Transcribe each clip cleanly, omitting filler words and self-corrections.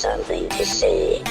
something to say.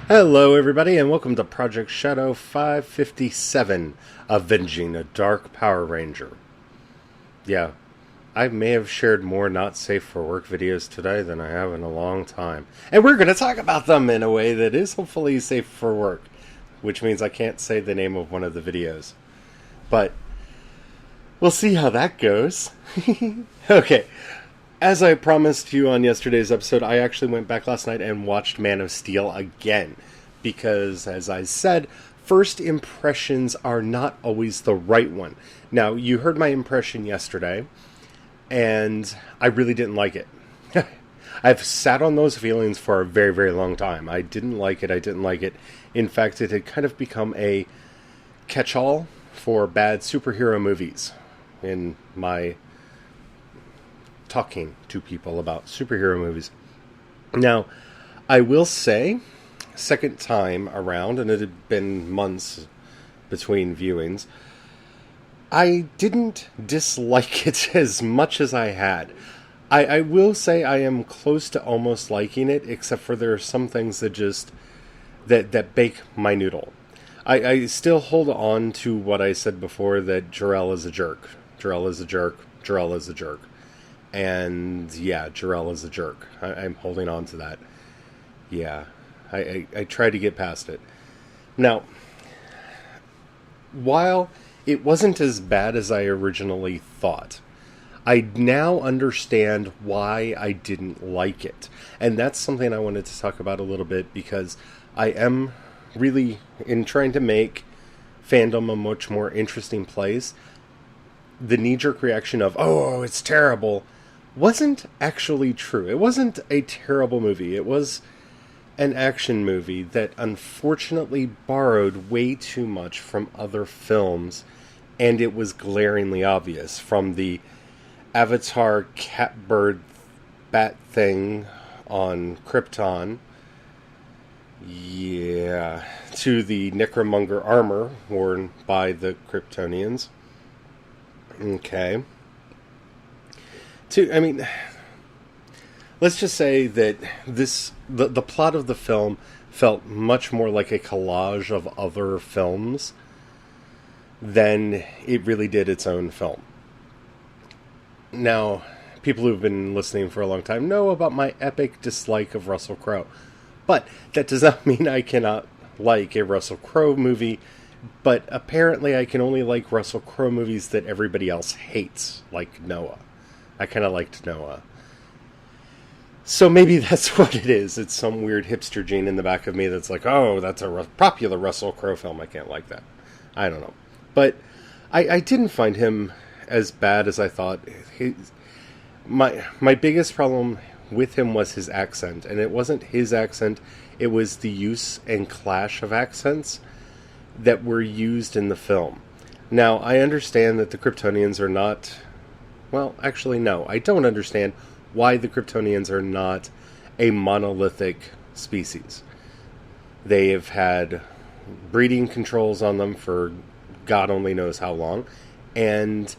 Hello everybody and welcome to Project Shadow 557, Avenging a Dark Power Ranger. Yeah, I may have shared more not safe for work videos today than I have in a long time. And we're going to talk about them in a way that is hopefully safe for work, which means I can't say the name of one of the videos. But we'll see how that goes. Okay. As I promised you on yesterday's episode, I actually went back last night and watched Man of Steel again. Because, as I said, first impressions are not always the right one. Now, you heard my impression yesterday, and I really didn't like it. I've sat on those feelings for a very, very long time. I didn't like it. In fact, it had kind of become a catch-all for bad superhero movies in my talking to people about superhero movies. Now, I will say, second time around, and it had been months between viewings, I didn't dislike it as much as I had. I will say I am close to almost liking it, except for there are some things that just that bake my noodle. I still hold on to what I said before, that Jor-El is a jerk. Jor-El is a jerk. Jor-El is a jerk. And yeah, Jor-El is a jerk. I'm holding on to that. Yeah, I tried to get past it. Now, while it wasn't as bad as I originally thought, I now understand why I didn't like it. And that's something I wanted to talk about a little bit, because I am really, in trying to make fandom a much more interesting place, the knee-jerk reaction of, oh, it's terrible, wasn't actually true. It wasn't a terrible movie. It was an action movie that unfortunately borrowed way too much from other films, and it was glaringly obvious, from the Avatar catbird bat thing on Krypton, yeah, to the Necromonger armor worn by the Kryptonians. Okay. Let's just say that the plot of the film felt much more like a collage of other films than it really did its own film. Now, people who've been listening for a long time know about my epic dislike of Russell Crowe. But that does not mean I cannot like a Russell Crowe movie, but apparently I can only like Russell Crowe movies that everybody else hates, like Noah. I kind of liked Noah. So maybe that's what it is. It's some weird hipster gene in the back of me that's like, oh, that's a popular Russell Crowe film. I can't like that. I don't know. But I didn't find him as bad as I thought. My biggest problem with him was his accent. And it wasn't his accent. It was the use and clash of accents that were used in the film. Now, I understand that the Kryptonians are not... Well, actually, no. I don't understand why the Kryptonians are not a monolithic species. They have had breeding controls on them for God only knows how long, and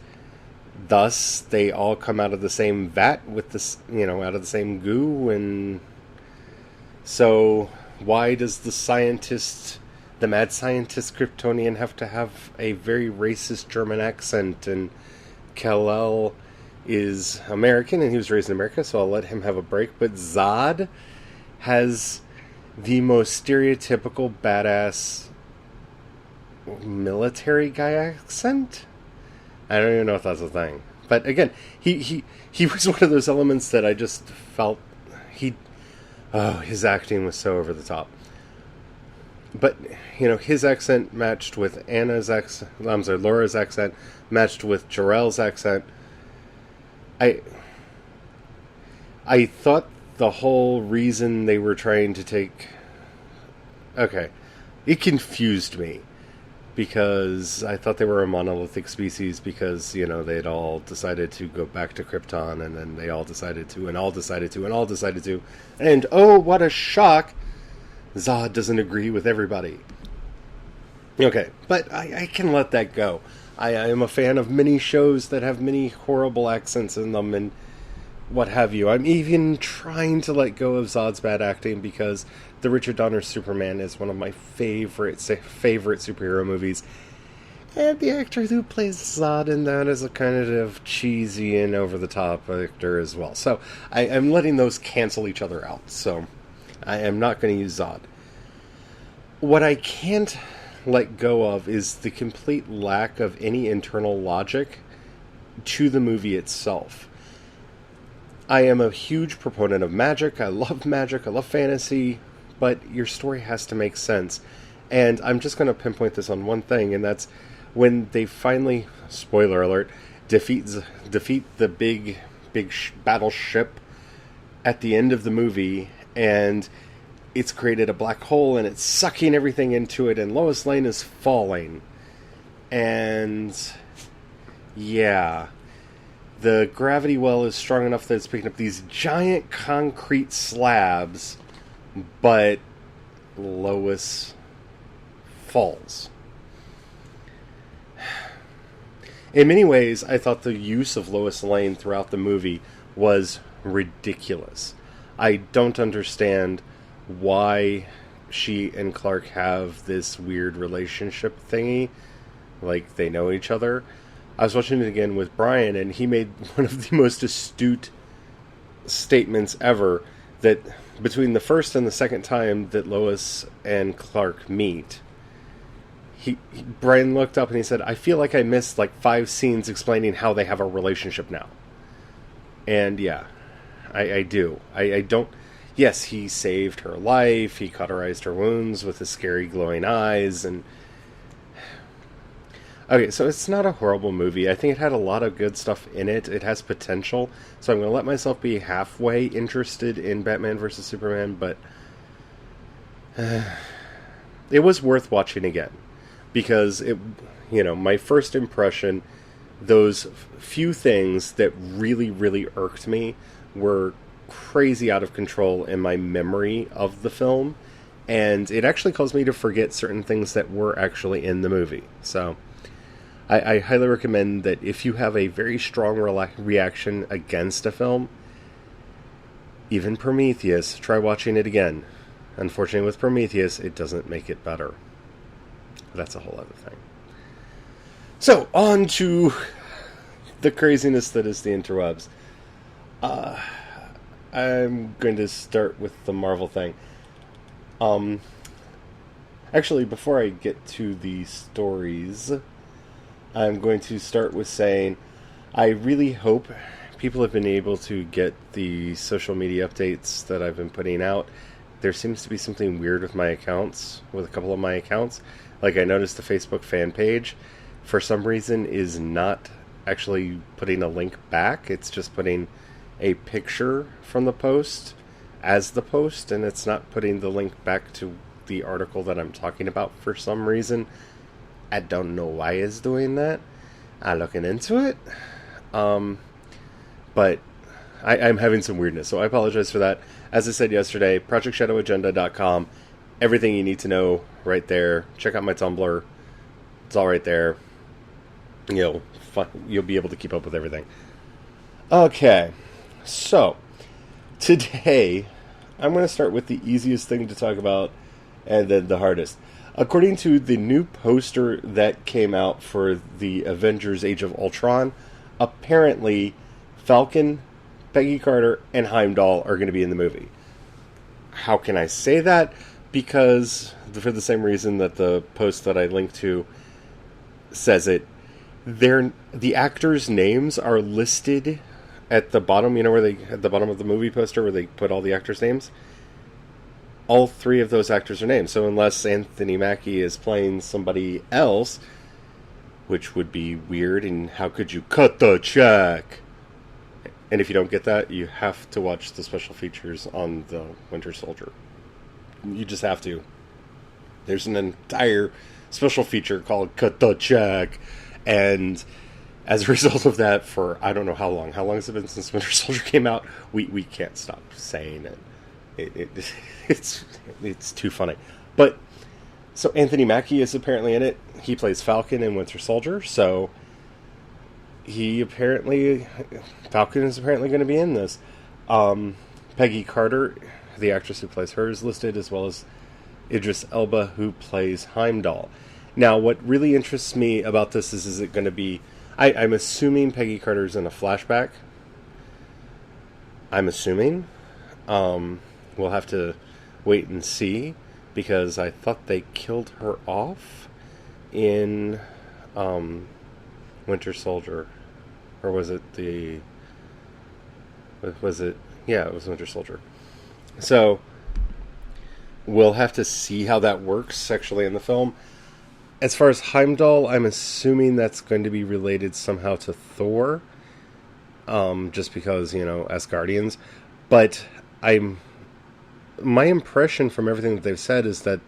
thus they all come out of the same vat with this, out of the same goo, and so why does the mad scientist Kryptonian have to have a very racist German accent? And Kal-El is American, and he was raised in America, so I'll let him have a break. But Zod has the most stereotypical badass military guy accent. I don't even know if that's a thing. But again, he was one of those elements that I just felt his acting was so over the top. But, his accent matched with Laura's accent, matched with Jor-El's accent. I thought the whole reason they were trying to take... Okay, it confused me. because I thought they were a monolithic species because, they'd all decided to go back to Krypton, and then they all decided to, and all decided to, and all decided to. And, oh, what a shock! Zod doesn't agree with everybody. Okay, but I can let that go. I am a fan of many shows that have many horrible accents in them and what have you. I'm even trying to let go of Zod's bad acting because the Richard Donner Superman is one of my favorite superhero movies. And the actor who plays Zod in that is a kind of cheesy and over-the-top actor as well. So I'm letting those cancel each other out. So I am not going to use Zod. What I can't let go of is the complete lack of any internal logic to the movie itself. I am a huge proponent of magic. I love fantasy, but your story has to make sense. And I'm just going to pinpoint this on one thing, and that's when they finally, spoiler alert, defeat the big battleship at the end of the movie, and it's created a black hole, and it's sucking everything into it, and Lois Lane is falling. And yeah, the gravity well is strong enough that it's picking up these giant concrete slabs, but Lois falls. In many ways, I thought the use of Lois Lane throughout the movie was ridiculous. I don't understand why she and Clark have this weird relationship thingy, like they know each other. I was watching it again with Brian, and he made one of the most astute statements ever, that between the first and the second time that Lois and Clark meet, Brian looked up and he said, I feel like I missed like 5 scenes explaining how they have a relationship now. And yeah, I do. I don't... Yes, he saved her life, he cauterized her wounds with his scary glowing eyes, and... Okay, so it's not a horrible movie. I think it had a lot of good stuff in it. It has potential, so I'm going to let myself be halfway interested in Batman vs. Superman, but... it was worth watching again. Because, my first impression, those few things that really, really irked me were crazy out of control in my memory of the film, and it actually caused me to forget certain things that were actually in the movie. So I highly recommend that if you have a very strong reaction against a film, even Prometheus, try watching it again. Unfortunately, with Prometheus, it doesn't make it better. That's a whole other thing. So, on to the craziness that is the interwebs. I'm going to start with the Marvel thing. Actually, before I get to the stories, I'm going to start with saying I really hope people have been able to get the social media updates that I've been putting out. There seems to be something weird with my accounts, with a couple of my accounts. Like, I noticed the Facebook fan page, for some reason, is not actually putting a link back. It's just putting a picture from the post as the post, and it's not putting the link back to the article that I'm talking about for some reason. I don't know why it's doing that. I'm looking into it. But I'm having some weirdness, so I apologize for that. As I said yesterday, ProjectShadowAgenda.com. Everything you need to know right there. Check out my Tumblr. It's all right there. You'll be able to keep up with everything. Okay. So, today, I'm going to start with the easiest thing to talk about, and then the hardest. According to the new poster that came out for the Avengers Age of Ultron, apparently Falcon, Peggy Carter, and Heimdall are going to be in the movie. How can I say that? Because, for the same reason that the post that I linked to says it, the actors' names are listed at the bottom, at the bottom of the movie poster where they put all the actors' names. All 3 of those actors are named. So unless Anthony Mackie is playing somebody else, which would be weird, and how could you cut the check? And if you don't get that, you have to watch the special features on the Winter Soldier. You just have to. There's an entire special feature called Cut the Check. And as a result of that, for I don't know how long has it been since Winter Soldier came out, we can't stop saying it. It's too funny. But so Anthony Mackie is apparently in it. He plays Falcon in Winter Soldier, so Falcon is apparently going to be in this. Peggy Carter, the actress who plays her, is listed, as well as Idris Elba, who plays Heimdall. Now, what really interests me about this is it going to be... I'm assuming Peggy Carter's in a flashback. I'm assuming. We'll have to wait and see, because I thought they killed her off in Winter Soldier. Or was it the... Was it... Yeah, it was Winter Soldier. So, we'll have to see how that works sexually in the film. As far as Heimdall, I'm assuming that's going to be related somehow to Thor. Just because, Asgardians. But my impression from everything that they've said is that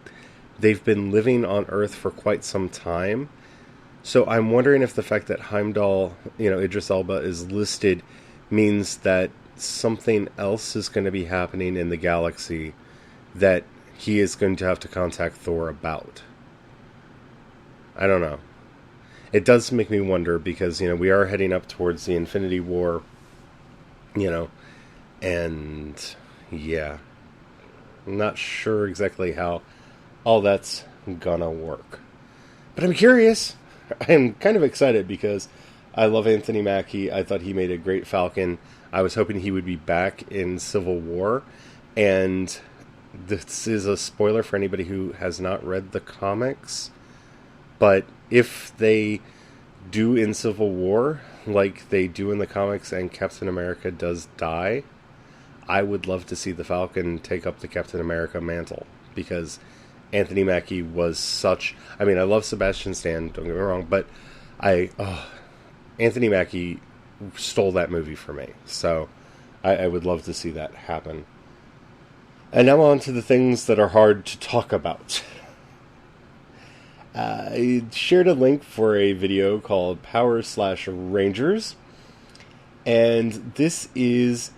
they've been living on Earth for quite some time. So I'm wondering if the fact that Heimdall, Idris Elba, is listed means that something else is going to be happening in the galaxy that he is going to have to contact Thor about. I don't know. It does make me wonder, because, we are heading up towards the Infinity War, and, yeah. I'm not sure exactly how all that's gonna work. But I'm curious. I'm kind of excited, because I love Anthony Mackie. I thought he made a great Falcon. I was hoping he would be back in Civil War, and this is a spoiler for anybody who has not read the comics. But if they do in Civil War, like they do in the comics, and Captain America does die, I would love to see the Falcon take up the Captain America mantle. Because Anthony Mackie was such... I mean, I love Sebastian Stan, don't get me wrong, but Anthony Mackie stole that movie for me. So I would love to see that happen. And now on to the things that are hard to talk about. I shared a link for a video called Power Rangers, and this is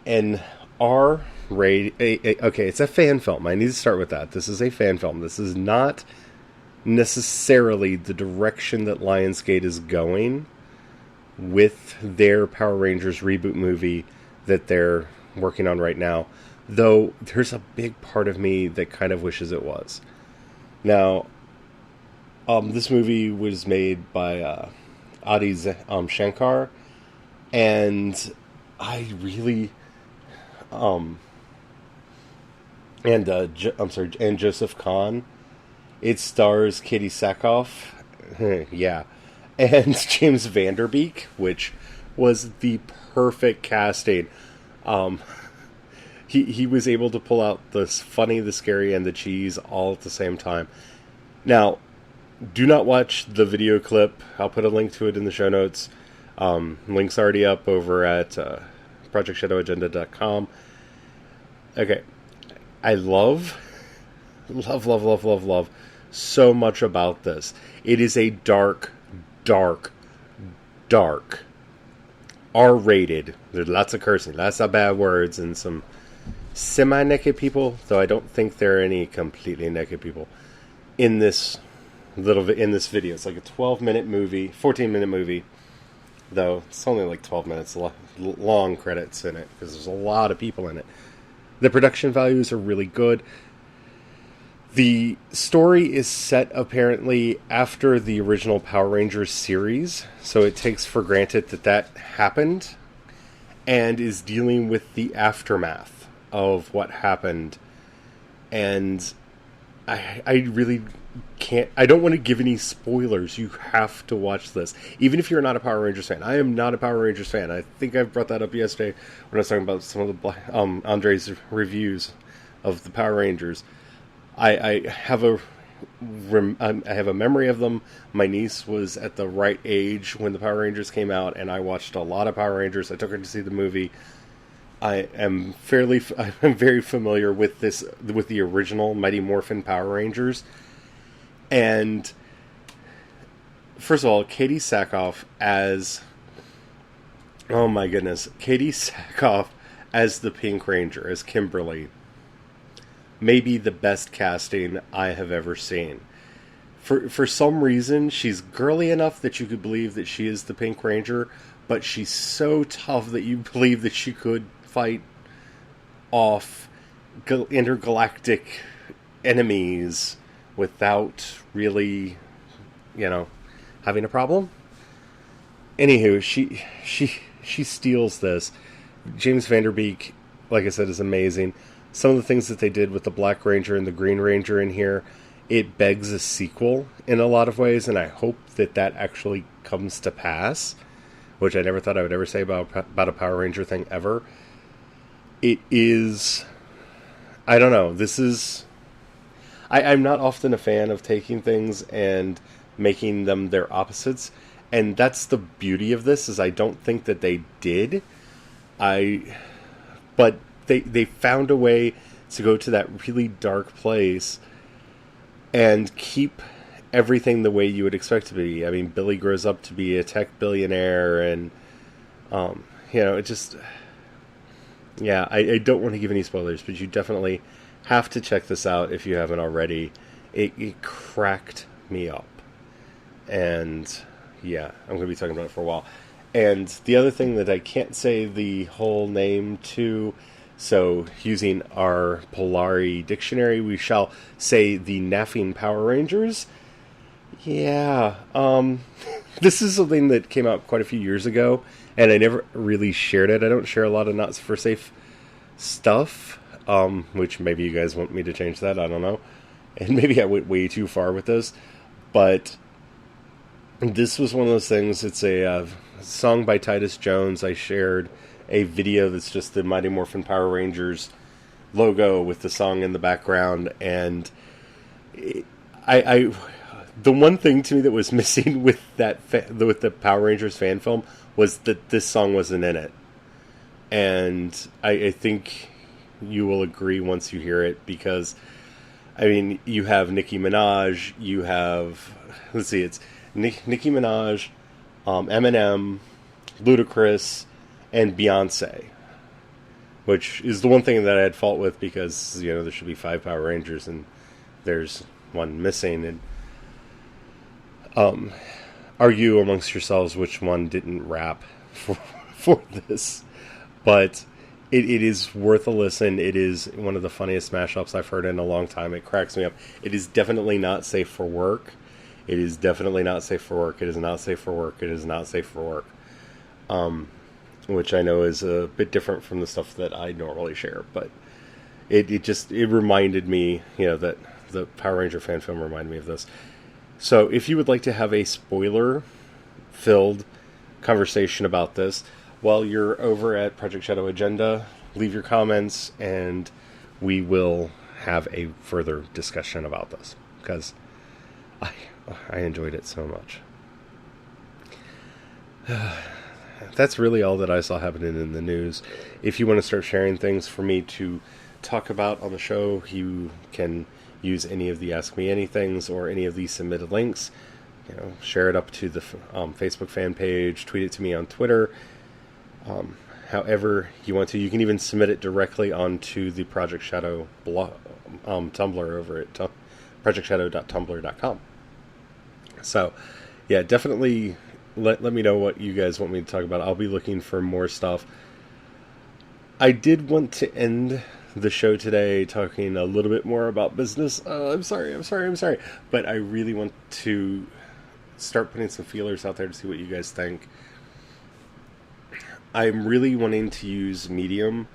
an R-rated... Okay, it's a fan film. I need to start with that. This is a fan film. This is not necessarily the direction that Lionsgate is going with their Power Rangers reboot movie that they're working on right now, though there's a big part of me that kind of wishes it was. Now, this movie was made by Adi Shankar, and I really, and Joseph Kahn. It stars Katie Sackhoff, yeah, and James Vanderbeek, which was the perfect casting. He was able to pull out the funny, the scary, and the cheese all at the same time. Now, do not watch the video clip. I'll put a link to it in the show notes. Link's already up over at projectshadowagenda.com. Okay. I love so much about this. It is a dark R-rated. There's lots of cursing, lots of bad words, and some semi-naked people, though I don't think there are any completely naked people in this video. It's like a 12-minute movie, 14-minute movie, though it's only like 12 minutes long credits in it, because there's a lot of people in it. The production values are really good. The story is set apparently after the original Power Rangers series, so it takes for granted that happened, and is dealing with the aftermath of what happened. And I really can't... I don't want to give any spoilers. You have to watch this. Even if you're not a Power Rangers fan. I am not a Power Rangers fan. I think I brought that up yesterday when I was talking about some of the Andre's reviews of the Power Rangers. I have a memory of them. My niece was at the right age when the Power Rangers came out, and I watched a lot of Power Rangers. I took her to see the movie. I'm very familiar with the original Mighty Morphin Power Rangers, And first of all, Katie Sackhoff as... Oh my goodness. Katie Sackhoff as the Pink Ranger, as Kimberly. Maybe the best casting I have ever seen. For some reason, she's girly enough that you could believe that she is the Pink Ranger, but she's so tough that you believe that she could fight off intergalactic enemies without really, having a problem. Anywho, she steals this. James Van Der Beek, like I said, is amazing. Some of the things that they did with the Black Ranger and the Green Ranger in here, it begs a sequel in a lot of ways, and I hope that actually comes to pass, which I never thought I would ever say about a Power Ranger thing ever. It is... I don't know. This is... I'm not often a fan of taking things and making them their opposites, and that's the beauty of this, is I don't think that they did. But they found a way to go to that really dark place and keep everything the way you would expect it to be. I mean, Billy grows up to be a tech billionaire, and it just... Yeah, I don't want to give any spoilers, but you definitely have to check this out if you haven't already. It cracked me up. And yeah, I'm going to be talking about it for a while. And the other thing that I can't say the whole name to, so using our Polari dictionary, we shall say the Naffing Power Rangers. Yeah, this is something that came out quite a few years ago, and I never really shared it. I don't share a lot of Not For Safe stuff, which maybe you guys want me to change that, I don't know. And maybe I went way too far with this, but this was one of those things. It's a song by Titus Jones. I shared a video that's just the Mighty Morphin Power Rangers logo with the song in the background, and the one thing to me that was missing with with the Power Rangers fan film was that this song wasn't in it. And I think you will agree once you hear it, because, I mean, you have Nicki Minaj, you have, it's Nicki Minaj, Eminem, Ludacris, and Beyonce. Which is the one thing that I had fault with, because, there should be 5 Power Rangers and there's one missing, and argue amongst yourselves which one didn't rap for this. But it is worth a listen. It is one of the funniest mashups I've heard in a long time. It cracks me up. It is definitely not safe for work. It is definitely not safe for work. It is not safe for work. It is not safe for work. Which I know is a bit different from the stuff that I normally share. But it reminded me, that the Power Ranger fan film reminded me of this. So if you would like to have a spoiler-filled conversation about this, while you're over at Project Shadow Agenda, leave your comments, and we will have a further discussion about this, because I enjoyed it so much. That's really all that I saw happening in the news. If you want to start sharing things for me to talk about on the show, you can use any of the Ask Me Anythings or any of these submitted links. Share it up to the Facebook fan page, tweet it to me on Twitter. However you want to. You can even submit it directly onto the Project Shadow blog, Tumblr over at projectshadow.tumblr.com. So, yeah, definitely let me know what you guys want me to talk about. I'll be looking for more stuff. I did want to end the show today talking a little bit more about business. I'm sorry. But I really want to start putting some feelers out there to see what you guys think. I'm really wanting to use Medium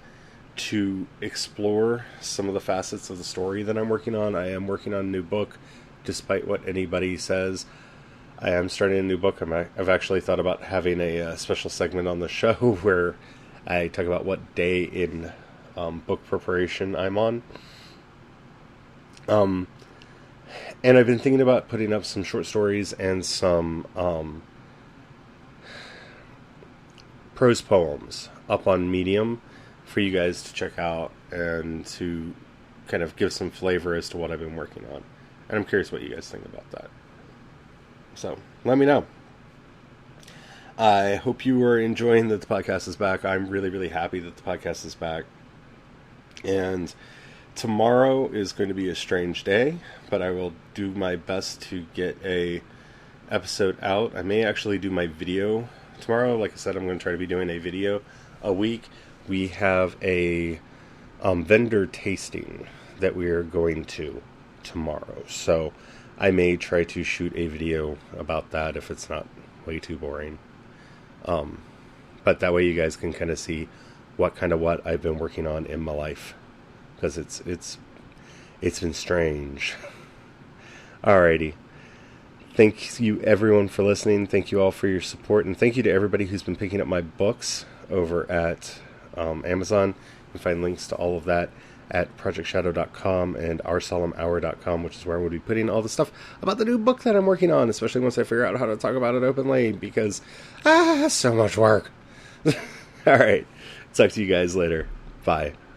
to explore some of the facets of the story that I'm working on. I am working on a new book, despite what anybody says. I am starting a new book. I've actually thought about having a special segment on the show where I talk about what day in book preparation I'm on. And I've been thinking about putting up some short stories and some prose poems up on Medium for you guys to check out and to kind of give some flavor as to what I've been working on. And I'm curious what you guys think about that. So, let me know. I hope you are enjoying that the podcast is back. I'm really, really happy that the podcast is back. And tomorrow is going to be a strange day, but I will do my best to get a episode out. I may actually do my video tomorrow. Like I said, I'm going to try to be doing a video a week. We have a vendor tasting that we are going to tomorrow. So I may try to shoot a video about that if it's not way too boring. But that way you guys can kind of see what I've been working on in my life. Because it's been strange. Alrighty. Thank you everyone for listening. Thank you all for your support. And thank you to everybody who's been picking up my books over at Amazon. You can find links to all of that at projectshadow.com and oursolemnhour.com, which is where I will be putting all the stuff about the new book that I'm working on, especially once I figure out how to talk about it openly, because so much work. Alright. Talk to you guys later. Bye.